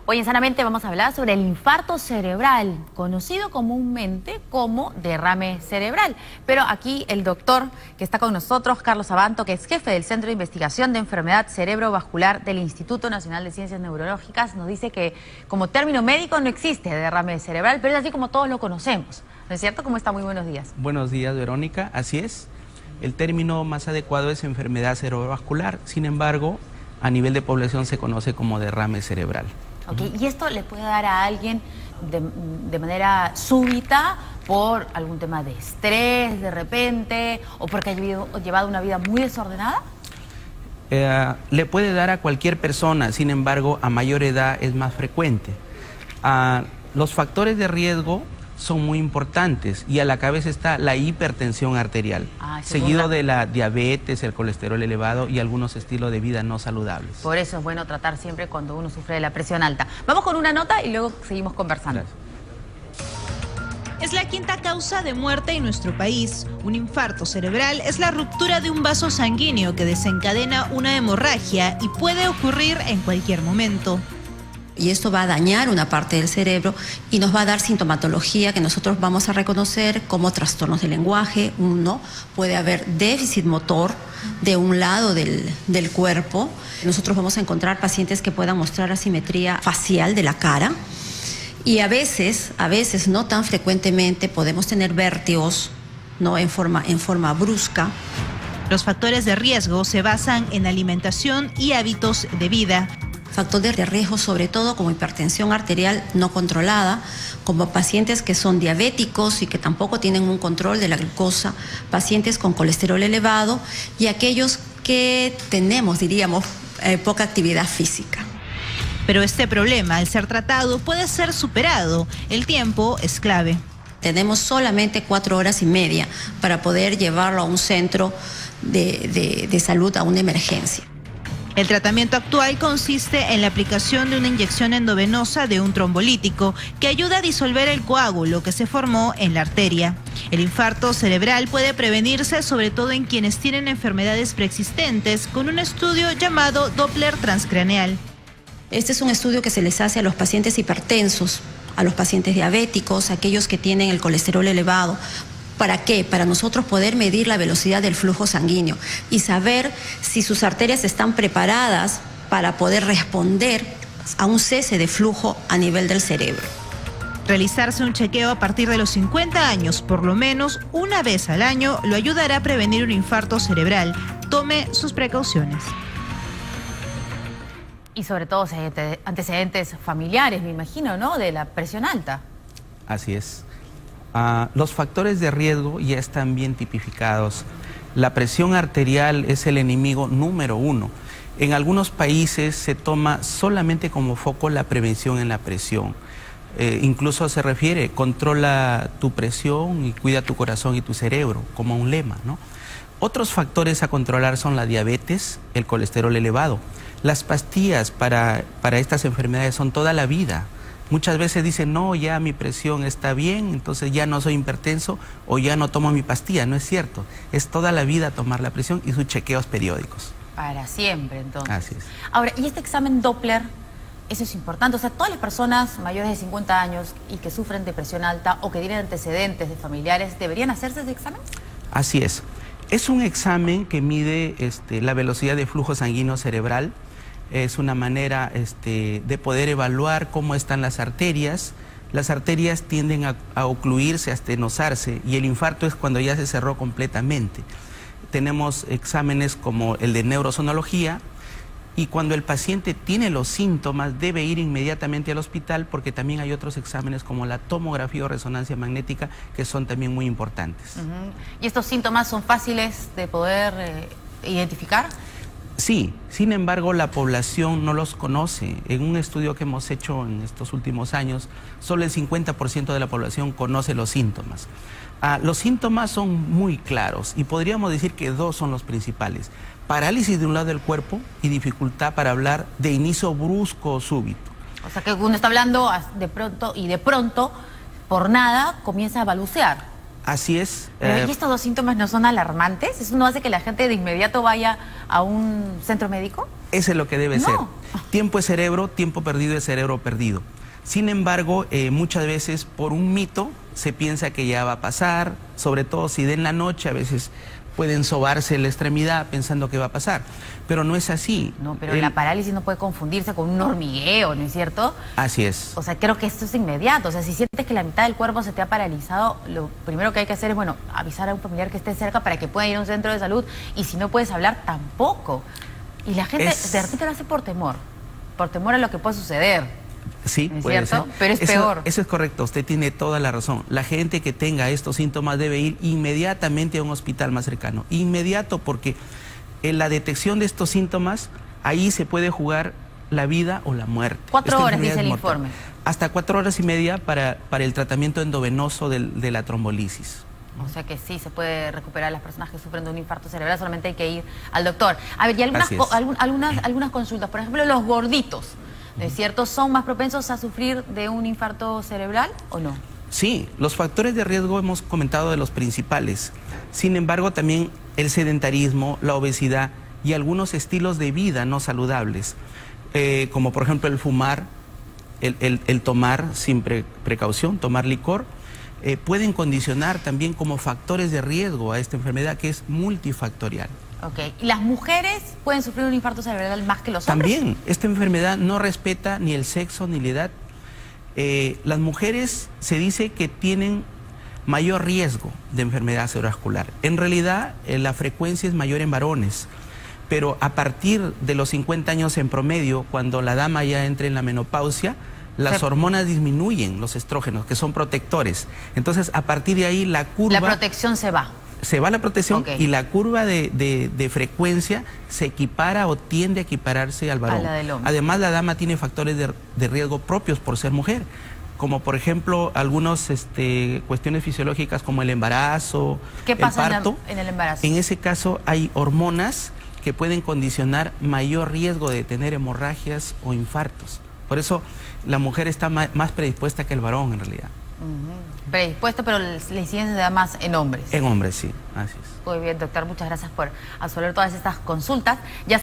Hoy en Sanamente vamos a hablar sobre el infarto cerebral, conocido comúnmente como derrame cerebral. Pero aquí el doctor que está con nosotros, Carlos Abanto, que es jefe del Centro de Investigación de Enfermedad Cerebrovascular del Instituto Nacional de Ciencias Neurológicas, nos dice que como término médico no existe derrame cerebral, pero es así como todos lo conocemos. ¿No es cierto? ¿Cómo está? Muy buenos días. Buenos días, Verónica. Así es. El término más adecuado es enfermedad cerebrovascular. Sin embargo, a nivel de población se conoce como derrame cerebral. Okay. ¿Y esto le puede dar a alguien de manera súbita por algún tema de estrés de repente o porque ha llevado una vida muy desordenada? Le puede dar a cualquier persona, sin embargo, a mayor edad es más frecuente. Los factores de riesgo son muy importantes y a la cabeza está la hipertensión arterial, seguido de la diabetes, el colesterol elevado y algunos estilos de vida no saludables. Por eso es bueno tratar siempre cuando uno sufre de la presión alta. Vamos con una nota y luego seguimos conversando. Gracias. Es la quinta causa de muerte en nuestro país. Un infarto cerebral es la ruptura de un vaso sanguíneo que desencadena una hemorragia y puede ocurrir en cualquier momento. Y esto va a dañar una parte del cerebro y nos va a dar sintomatología que nosotros vamos a reconocer como trastornos del lenguaje. Puede haber déficit motor de un lado del cuerpo. Nosotros vamos a encontrar pacientes que puedan mostrar asimetría facial de la cara. Y a veces, no tan frecuentemente, podemos tener vértigos, en forma brusca. Los factores de riesgo se basan en alimentación y hábitos de vida. Factores de riesgo sobre todo como hipertensión arterial no controlada, como pacientes que son diabéticos y que tampoco tienen un control de la glucosa, pacientes con colesterol elevado y aquellos que tenemos, diríamos, poca actividad física. Pero este problema, al ser tratado, puede ser superado. El tiempo es clave. Tenemos solamente 4 horas y media para poder llevarlo a un centro de salud, a una emergencia. El tratamiento actual consiste en la aplicación de una inyección endovenosa de un trombolítico que ayuda a disolver el coágulo que se formó en la arteria. El infarto cerebral puede prevenirse sobre todo en quienes tienen enfermedades preexistentes con un estudio llamado Doppler transcraneal. Este es un estudio que se les hace a los pacientes hipertensos, a los pacientes diabéticos, a aquellos que tienen el colesterol elevado. ¿Para qué? Para nosotros poder medir la velocidad del flujo sanguíneo y saber si sus arterias están preparadas para poder responder a un cese de flujo a nivel del cerebro. Realizarse un chequeo a partir de los 50 años, por lo menos una vez al año, lo ayudará a prevenir un infarto cerebral. Tome sus precauciones. Y sobre todo antecedentes familiares, me imagino, ¿no? De la presión alta. Así es. Los factores de riesgo ya están bien tipificados. La presión arterial es el enemigo número 1. En algunos países se toma solamente como foco la prevención en la presión. Incluso se refiere, controla tu presión y cuida tu corazón y tu cerebro, como un lema, ¿no? Otros factores a controlar son la diabetes, el colesterol elevado. Las pastillas para estas enfermedades son toda la vida. Muchas veces dicen, no, ya mi presión está bien, entonces ya no soy hipertenso o ya no tomo mi pastilla. No es cierto, es toda la vida tomar la presión y sus chequeos periódicos. Para siempre, entonces. Así es. Ahora, ¿y este examen Doppler? Eso es importante. O sea, todas las personas mayores de 50 años y que sufren de presión alta o que tienen antecedentes de familiares, ¿deberían hacerse ese examen? Así es. Es un examen que mide la velocidad de flujo sanguíneo cerebral. Es una manera de poder evaluar cómo están las arterias. Las arterias tienden a ocluirse, a estenosarse, y el infarto es cuando ya se cerró completamente. Tenemos exámenes como el de neurosonología, y cuando el paciente tiene los síntomas debe ir inmediatamente al hospital porque también hay otros exámenes como la tomografía o resonancia magnética que son también muy importantes. ¿Y estos síntomas son fáciles de poder identificar? Sí, sin embargo la población no los conoce. En un estudio que hemos hecho en estos últimos años, solo el 50% de la población conoce los síntomas. Los síntomas son muy claros y podríamos decir que 2 son los principales. Parálisis de un lado del cuerpo y dificultad para hablar de inicio brusco o súbito. O sea que uno está hablando de pronto, por nada, comienza a balbucear. Así es. ¿Y estos 2 síntomas no son alarmantes? ¿Eso no hace que la gente de inmediato vaya a un centro médico? Ese es lo que debe ser. Tiempo es cerebro, tiempo perdido es cerebro perdido. Sin embargo, muchas veces por un mito se piensa que ya va a pasar, sobre todo si de en la noche a veces pueden sobarse la extremidad pensando que va a pasar, pero no es así. No, pero la parálisis no puede confundirse con un hormigueo, ¿no es cierto? Así es. O sea, creo que esto es inmediato. O sea, si sientes que la mitad del cuerpo se te ha paralizado, lo primero que hay que hacer es, bueno, avisar a un familiar que esté cerca para que pueda ir a un centro de salud, y si no puedes hablar, tampoco. Y la gente de repente lo hace por temor a lo que puede suceder. Sí, puede ser. Pero es peor. Eso es correcto, usted tiene toda la razón. La gente que tenga estos síntomas debe ir inmediatamente a un hospital más cercano. Inmediato, porque en la detección de estos síntomas, ahí se puede jugar la vida o la muerte. 4 horas, dice el informe. Hasta 4 horas y media para el tratamiento endovenoso de la trombolisis. O sea que sí, se puede recuperar a las personas que sufren de un infarto cerebral, solamente hay que ir al doctor. A ver, y algunas consultas, por ejemplo, los gorditos, ¿no es cierto? ¿Son más propensos a sufrir de un infarto cerebral o no? Sí, los factores de riesgo hemos comentado de los principales. Sin embargo, también el sedentarismo, la obesidad y algunos estilos de vida no saludables, como por ejemplo el fumar, el tomar sin precaución, tomar licor, pueden condicionar también como factores de riesgo a esta enfermedad que es multifactorial. Ok. ¿Y las mujeres pueden sufrir un infarto cerebral más que los hombres? También, esta enfermedad no respeta ni el sexo ni la edad. Las mujeres se dice que tienen mayor riesgo de enfermedad cerebrovascular. En realidad, la frecuencia es mayor en varones, pero a partir de los 50 años en promedio, cuando la dama ya entra en la menopausia, las hormonas disminuyen, los estrógenos, que son protectores. Entonces, a partir de ahí, la curva... La protección se va. Se va la protección y la curva de frecuencia se equipara o tiende a equipararse al varón. A la del hombre. Además, la dama tiene factores de riesgo propios por ser mujer, como por ejemplo algunas cuestiones fisiológicas como el embarazo, ¿Qué pasa el parto. en el embarazo? En ese caso hay hormonas que pueden condicionar mayor riesgo de tener hemorragias o infartos. Por eso la mujer está más predispuesta que el varón en realidad. Predispuesto, pero la incidencia se da más en hombres. En hombres, sí, así es. Muy bien, doctor, muchas gracias por absolver todas estas consultas. Ya